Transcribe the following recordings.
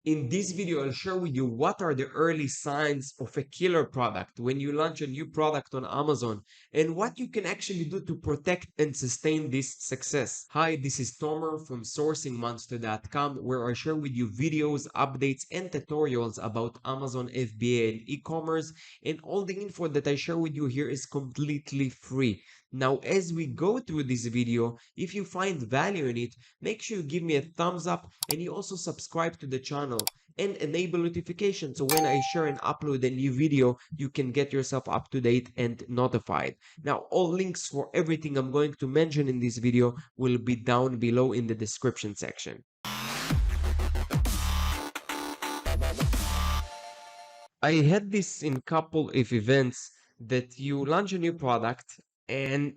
In this video, I'll share with you what are the early signs of a killer product when you launch a new product on Amazon and what you can actually do to protect and sustain this success. Hi, this is Tomer from sourcingmonster.com, where I share with you videos, updates, and tutorials about Amazon FBA and e-commerce, and all the info that I share with you here is completely free. Now, as we go through this video, if you find value in it, make sure you give me a thumbs up and you also subscribe to the channel and enable notifications so when I share and upload a new video, you can get yourself up to date and notified. Now, all links for everything I'm going to mention in this video will be down below in the description section. I had this in couple of events that you launch a new product and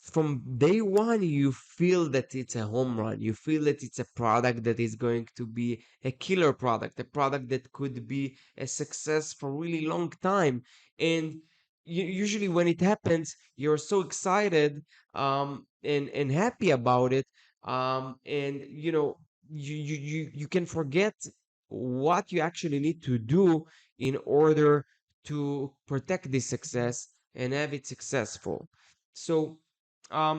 from day one you feel that it's a home run. You feel that it's a product that is going to be a killer product, a product that could be a success for a really long time. And usually when it happens, you're so excited and happy about it. And you can forget what you actually need to do in order to protect this success and have it successful. So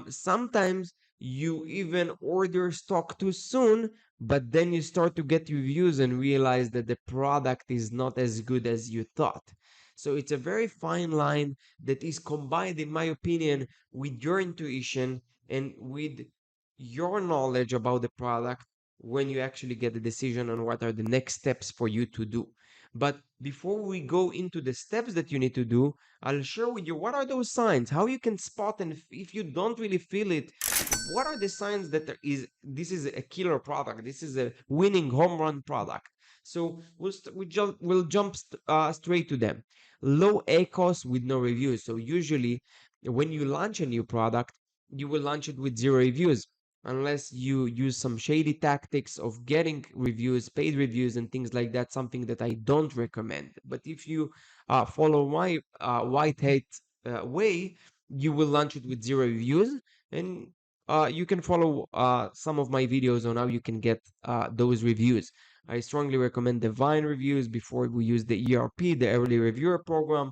sometimes you even order stock too soon, but then you start to get reviews and realize that the product is not as good as you thought. So it's a very fine line that is combined, in my opinion, with your intuition and with your knowledge about the product when you actually get the decision on what are the next steps for you to do. But before we go into the steps that you need to do, I'll share with you what are those signs, how you can spot, and if you don't really feel it, what are the signs that this is a killer product, this is a winning home run product. So we'll jump straight to them. Low ACoS with no reviews. So usually when you launch a new product, you will launch it with zero reviews unless you use some shady tactics of getting reviews, paid reviews, and things like that, something that I don't recommend. But if you follow my white hat way, you will launch it with zero reviews, and you can follow some of my videos on how you can get those reviews. I strongly recommend the Vine reviews before we use the ERP, the Early Reviewer program,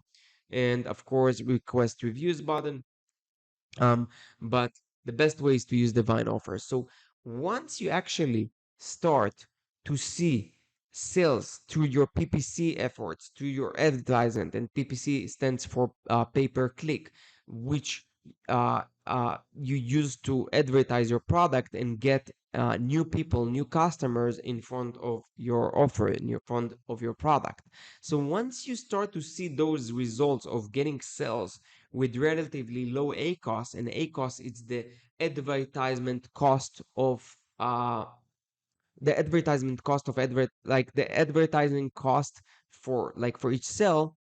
and of course, request reviews button. Um, but the best way is to use divine offers. So once you actually start to see sales through your PPC efforts, through your advertisement, and PPC stands for pay per click, which you use to advertise your product and get new people, new customers in front of your offer, in front of your product. So once you start to see those results of getting sales with relatively low ACoS, and ACoS is the advertisement cost of like the advertising cost for each sale,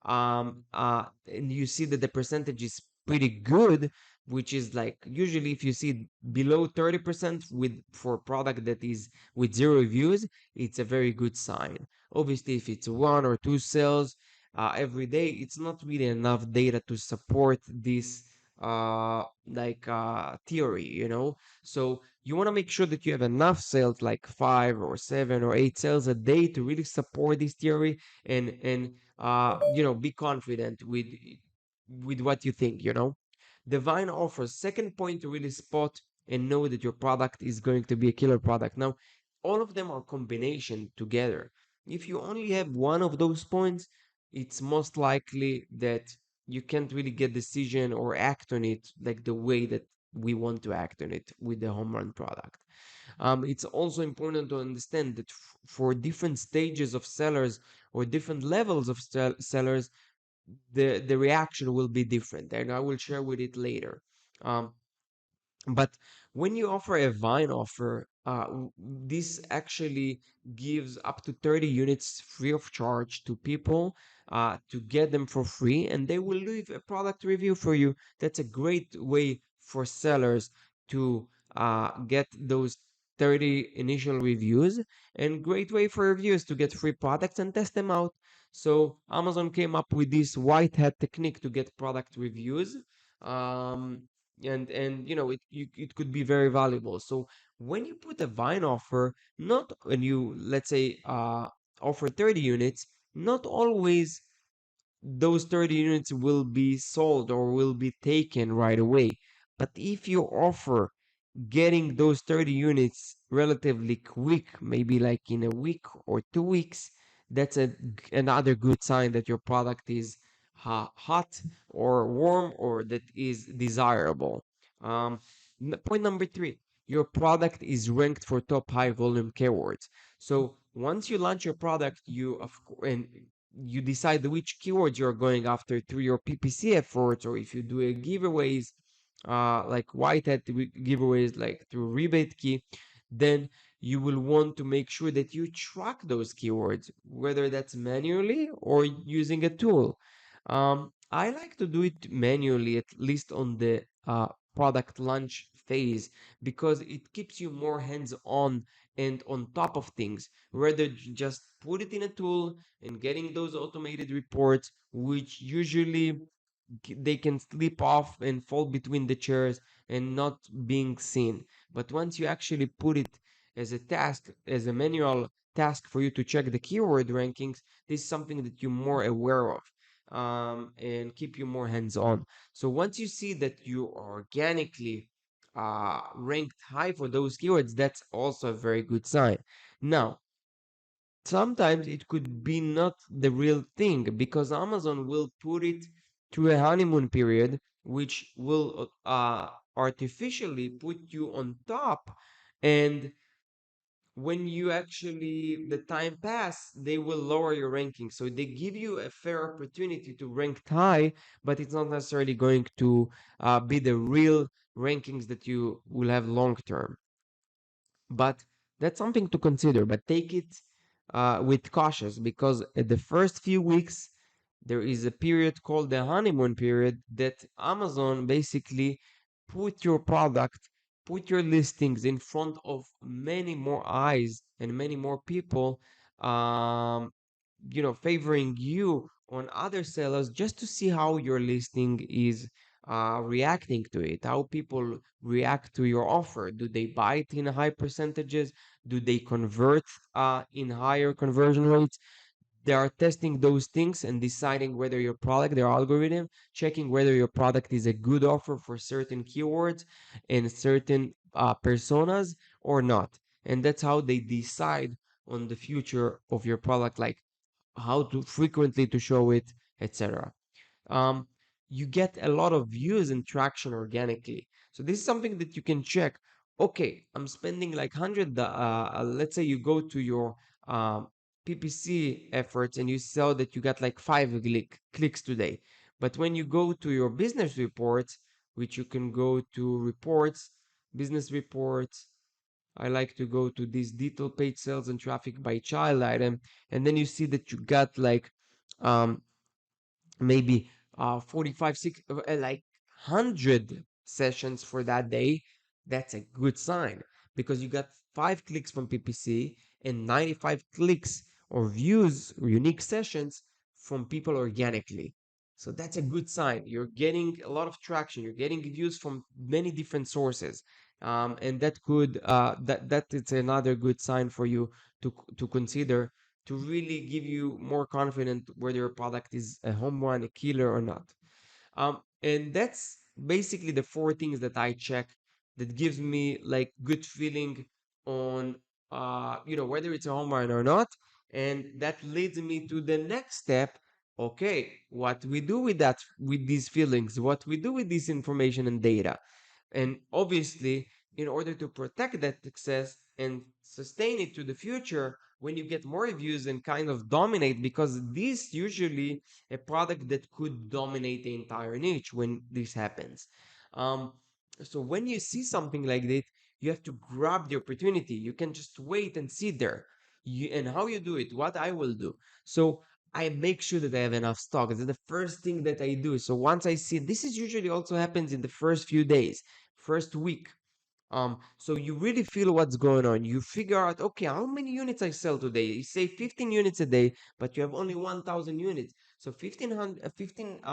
and you see that the percentage is pretty good, which is like usually if you see below 30% with for a product that is with zero reviews, it's a very good sign. Obviously, if it's one or two sales every day, it's not really enough data to support this theory, so you want to make sure that you have enough sales, like 5 or 7 or 8 sales a day, to really support this theory and be confident with what you think. Divine offers, second point to really spot and know that your product is going to be a killer product. Now, all of them are combination together. If you only have one of those points, it's most likely that you can't really get decision or act on it like the way that we want to act on it with the home run product. It's also important to understand that for different stages of sellers or different levels of sellers, the reaction will be different, and I will share with it later. Um, but when you offer a Vine offer, this actually gives up to 30 units free of charge to people to get them for free, and they will leave a product review for you. That's a great way for sellers to get those 30 initial reviews, and great way for reviewers to get free products and test them out. So Amazon came up with this white hat technique to get product reviews. Um, and it could be very valuable. So when you put a vine offer, not when you, let's say, offer 30 units, not always those 30 units will be sold or will be taken right away. But if you offer getting those 30 units relatively quick, maybe like in a week or 2 weeks, that's another good sign that your product is hot or warm or that is desirable. Um, Point number three, your product is ranked for top high volume keywords. So once you launch your product, and you decide which keywords you're going after through your PPC efforts, or if you do a giveaways, like white hat giveaways, like through rebate key, then you will want to make sure that you track those keywords, whether that's manually or using a tool. I like to do it manually, at least on the product launch phase, because it keeps you more hands-on and on top of things, rather just put it in a tool and getting those automated reports, which usually they can slip off and fall between the chairs and not being seen. But once you actually put it as a task, as a manual task for you to check the keyword rankings, this is something that you're more aware of, and keep you more hands on. So once you see that you are organically ranked high for those keywords, that's also a very good sign. Now, sometimes it could be not the real thing, because Amazon will put it to a honeymoon period, which will artificially put you on top. And when you actually, the time pass, they will lower your ranking. So they give you a fair opportunity to rank high, but it's not necessarily going to be the real rankings that you will have long term. But that's something to consider, but take it with cautious, because at the first few weeks there is a period called the honeymoon period that Amazon basically put your product, put your listings in front of many more eyes and many more people, um, favoring you on other sellers, just to see how your listing is reacting to it, how people react to your offer. Do they buy it in high percentages? Do they convert in higher conversion rates? They are testing those things and deciding whether your product, their algorithm, checking whether your product is a good offer for certain keywords and certain personas or not. And that's how they decide on the future of your product, like how to frequently to show it, etc. um, you get a lot of views and traction organically. So this is something that you can check. Okay, I'm spending like 100. Let's say you go to your um, PPC efforts and you saw that you got like clicks today. But when you go to your business reports, which you can go to reports, business reports, I like to go to this detail page, sales and traffic by child item, and then you see that you got like um, maybe 45 6 like 100 sessions for that day. That's a good sign, because you got 5 clicks from PPC and 95 clicks or views or unique sessions from people organically. So that's a good sign. You're getting a lot of traction, you're getting views from many different sources, and that could that it's another good sign for you to consider, to really give you more confident whether your product is a home run, a killer or not. And that's basically the four things that I check that gives me like good feeling on whether it's a home run or not. And that leads me to the next step. Okay, what we do with that, with these feelings, what we do with this information and data. And obviously, in order to protect that success and sustain it to the future, when you get more reviews and kind of dominate, because this usually a product that could dominate the entire niche when this happens. Um, so when you see something like that, you have to grab the opportunity. You can just wait and sit there. And how you do it, what I will do. So I make sure that I have enough stock. That's the first thing that I do. So once I see, this is usually also happens in the first few days, first week. So you really feel what's going on. You figure out, okay, how many units I sell today? You say 15 units a day, but you have only 1,000 units. So 15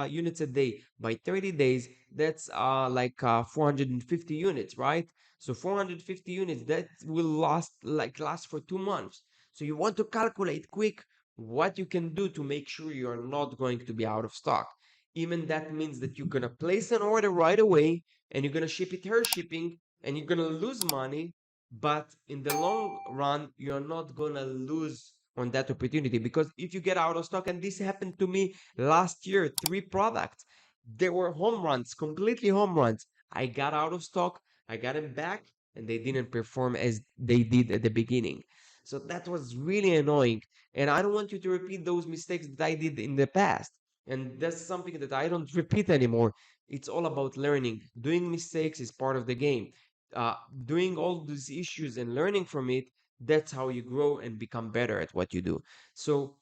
units a day by 30 days, that's like 450 units, right? So 450 units that will last for 2 months. So you want to calculate quick what you can do to make sure you're not going to be out of stock. Even that means that you're gonna place an order right away and you're gonna ship it her shipping and you're gonna lose money, but in the long run, you're not gonna lose on that opportunity, because if you get out of stock, and this happened to me last year, 3 products, there were home runs, completely home runs. I got out of stock, I got them back, and they didn't perform as they did at the beginning. So that was really annoying. And I don't want you to repeat those mistakes that I did in the past. And that's something that I don't repeat anymore. It's all about learning. Doing mistakes is part of the game. Uh, Doing all these issues and learning from it, that's how you grow and become better at what you do. So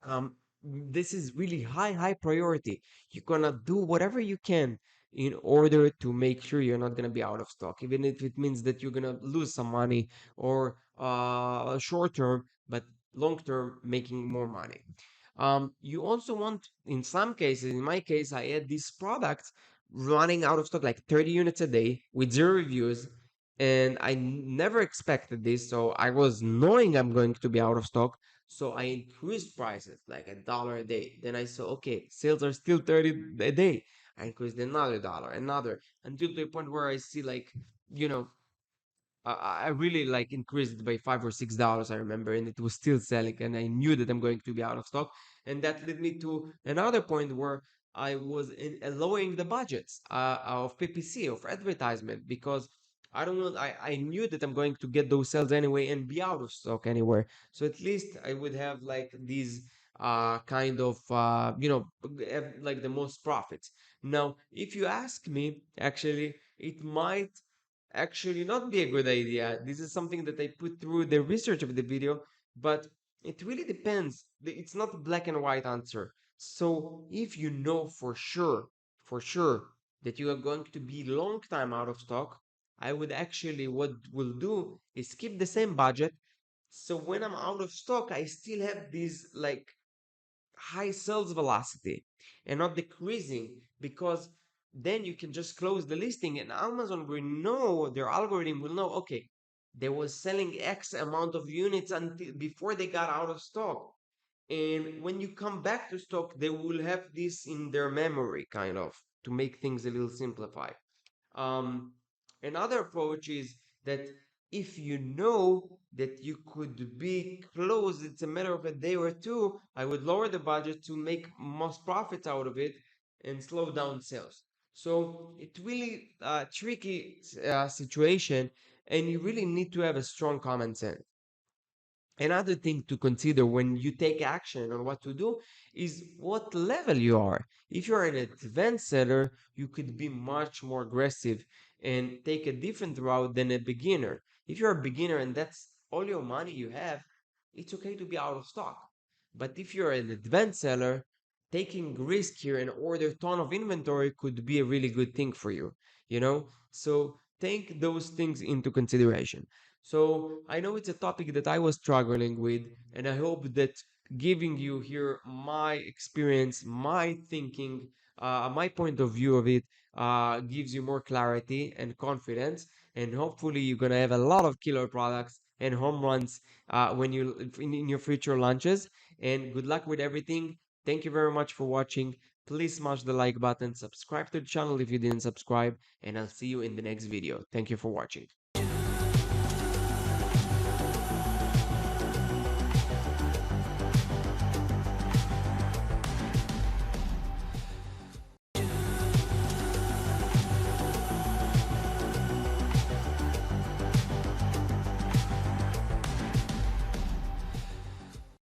um, this is really high priority. You're gonna do whatever you can in order to make sure you're not gonna be out of stock, even if it means that you're gonna lose some money, or short term, but long term making more money. You also want, in some cases, in my case, I had these products running out of stock like 30 units a day with 0 reviews, and I never expected this. So I was knowing I'm going to be out of stock. So I increased prices like $1 a day. Then I saw, okay, sales are still 30 a day. I increased another dollar, another, until to the point where I see like, you know, I really like increased it by $5 or $6, I remember, and it was still selling, and I knew that I'm going to be out of stock. And that led me to another point where I was lowering the budgets of PPC, of advertisement, because I don't know, I knew that I'm going to get those sales anyway and be out of stock anywhere. So at least I would have like these kind of have, like the most profits. Now, if you ask me, actually, it might actually not be a good idea. This is something that I put through the research of the video, but it really depends. It's not a black and white answer. So if you know for sure that you are going to be long time out of stock, I would actually, what will do is keep the same budget. So when I'm out of stock, I still have these like high sales velocity and not decreasing, because then you can just close the listing and Amazon will know, their algorithm will know, okay, they was selling X amount of units until before they got out of stock. And when you come back to stock, they will have this in their memory, kind of, to make things a little simplified. Um, Another approach is that if you know that you could be close, it's a matter of a day or two, I would lower the budget to make most profits out of it and slow down sales. So it's really a tricky situation, and you really need to have a strong common sense. Another thing to consider when you take action on what to do is what level you are. If you're an advanced seller, you could be much more aggressive and take a different route than a beginner. If you're a beginner and that's all your money you have, it's okay to be out of stock. But if you're an advanced seller, taking risk here and order ton of inventory could be a really good thing for you, you know? So take those things into consideration. So I know it's a topic that I was struggling with, and I hope that giving you here my experience, my thinking, my point of view of it, gives you more clarity and confidence. And hopefully, you're gonna have a lot of killer products and home runs when you in your future launches. And good luck with everything. Thank you very much for watching. Please smash the like button, subscribe to the channel if you didn't subscribe, and I'll see you in the next video. Thank you for watching.